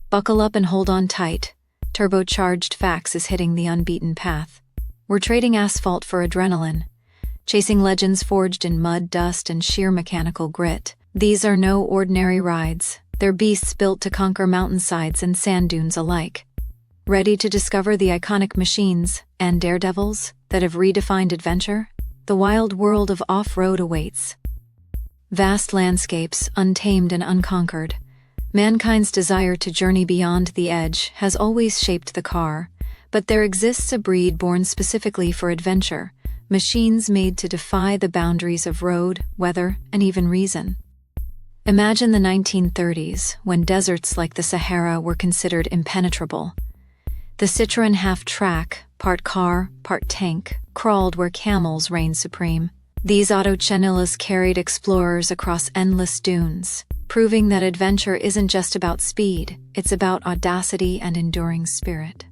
Buckle up and hold on tight. Turbocharged Fax is hitting the unbeaten path. We're trading asphalt for adrenaline, chasing legends forged in mud, dust, and sheer mechanical grit. These are no ordinary rides. They're beasts built to conquer mountainsides and sand dunes alike. Ready to discover the iconic machines and daredevils that have redefined adventure? The wild world of off-road awaits. Vast landscapes, untamed and unconquered. Mankind's desire to journey beyond the edge has always shaped the car, but there exists a breed born specifically for adventure, machines made to defy the boundaries of road, weather, and even reason. Imagine the 1930s, when deserts like the Sahara were considered impenetrable. The Citroën half-track, part car, part tank, crawled where camels reigned supreme. These autochenillas carried explorers across endless dunes, proving that adventure isn't just about speed, it's about audacity and enduring spirit.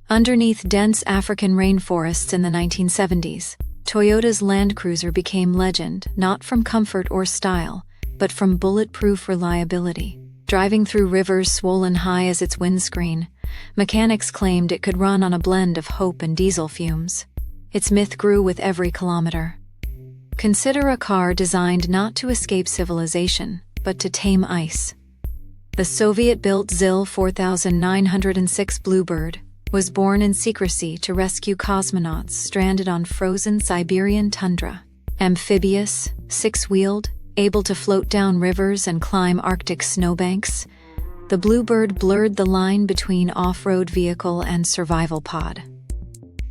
Underneath dense African rainforests in the 1970s, Toyota's Land Cruiser became legend, not from comfort or style, but from bulletproof reliability. Driving through rivers swollen high as its windscreen, mechanics claimed it could run on a blend of hope and diesel fumes. Its myth grew with every kilometer. Consider a car designed not to escape civilization, but to tame ice. The Soviet-built ZIL 4906 Bluebird was born in secrecy to rescue cosmonauts stranded on frozen Siberian tundra. Amphibious, six-wheeled, able to float down rivers and climb Arctic snowbanks, the Bluebird blurred the line between off-road vehicle and survival pod.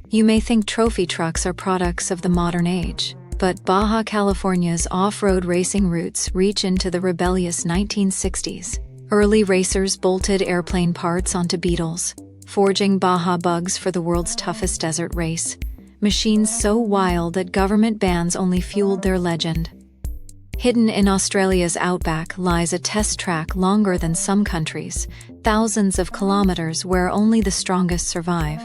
You may think trophy trucks are products of the modern age, but Baja California's off-road racing roots reach into the rebellious 1960s. Early racers bolted airplane parts onto Beetles, forging Baja bugs for the world's toughest desert race. Machines so wild that government bans only fueled their legend. Hidden in Australia's outback lies a test track longer than some countries, thousands of kilometers where only the strongest survive.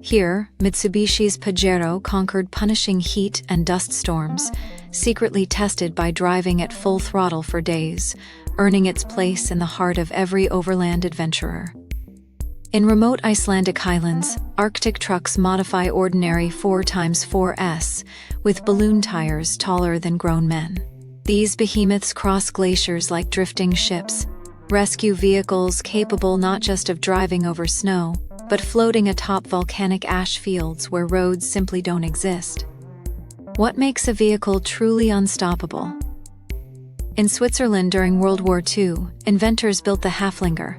Here, Mitsubishi's Pajero conquered punishing heat and dust storms, secretly tested by driving at full throttle for days, earning its place in the heart of every overland adventurer. In remote Icelandic highlands, Arctic trucks modify ordinary 4x4s with balloon tires taller than grown men. These behemoths cross glaciers like drifting ships, rescue vehicles capable not just of driving over snow, but floating atop volcanic ash fields where roads simply don't exist. What makes a vehicle truly unstoppable? In Switzerland during World War II, inventors built the Haflinger,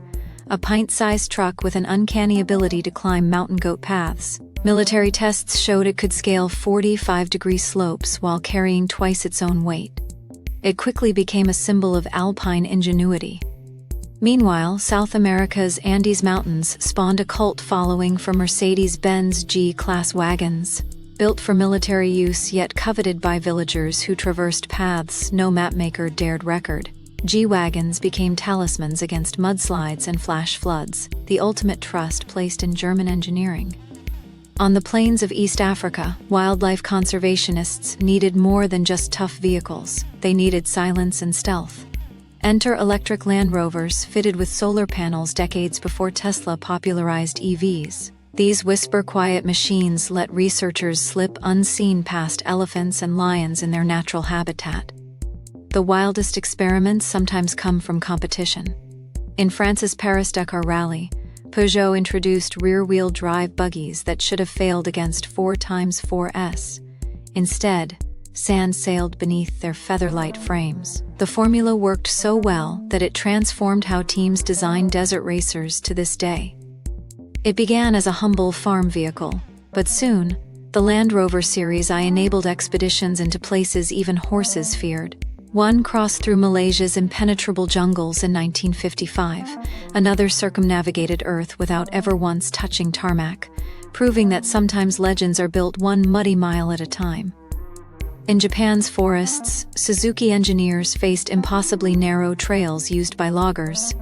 a pint-sized truck with an uncanny ability to climb mountain goat paths. Military tests showed it could scale 45-degree slopes while carrying twice its own weight. It quickly became a symbol of alpine ingenuity. Meanwhile, South America's Andes Mountains spawned a cult following for Mercedes-Benz G-Class wagons. Built for military use yet coveted by villagers who traversed paths no mapmaker dared record, G-Wagons became talismans against mudslides and flash floods, the ultimate trust placed in German engineering. On the plains of East Africa, wildlife conservationists needed more than just tough vehicles. They needed silence and stealth. Enter electric Land Rovers fitted with solar panels decades before Tesla popularized EVs. These whisper-quiet machines let researchers slip unseen past elephants and lions in their natural habitat. The wildest experiments sometimes come from competition. In France's Paris-Dakar Rally, Peugeot introduced rear-wheel drive buggies that should have failed against 4x4s. Instead, sand sailed beneath their feather-light frames. The formula worked so well that it transformed how teams design desert racers to this day. It began as a humble farm vehicle, but soon, the Land Rover series I enabled expeditions into places even horses feared. One crossed through Malaysia's impenetrable jungles in 1955, another circumnavigated Earth without ever once touching tarmac, proving that sometimes legends are built one muddy mile at a time. In Japan's forests, Suzuki engineers faced impossibly narrow trails used by loggers.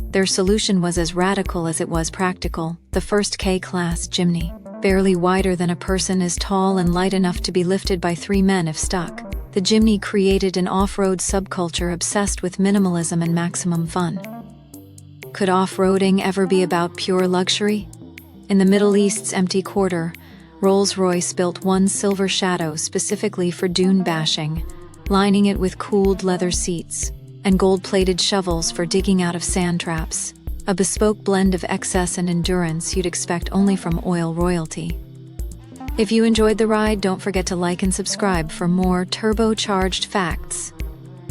Their solution was as radical as it was practical: the first K-Class Jimny. Barely wider than a person is tall and light enough to be lifted by 3 men if stuck. The Jimny created an off-road subculture obsessed with minimalism and maximum fun. Could off-roading ever be about pure luxury? In the Middle East's empty quarter, Rolls-Royce built one Silver Shadow specifically for dune bashing, lining it with cooled leather seats and gold-plated shovels for digging out of sand traps, a bespoke blend of excess and endurance you'd expect only from oil royalty. If you enjoyed the ride, don't forget to like and subscribe for more turbocharged facts.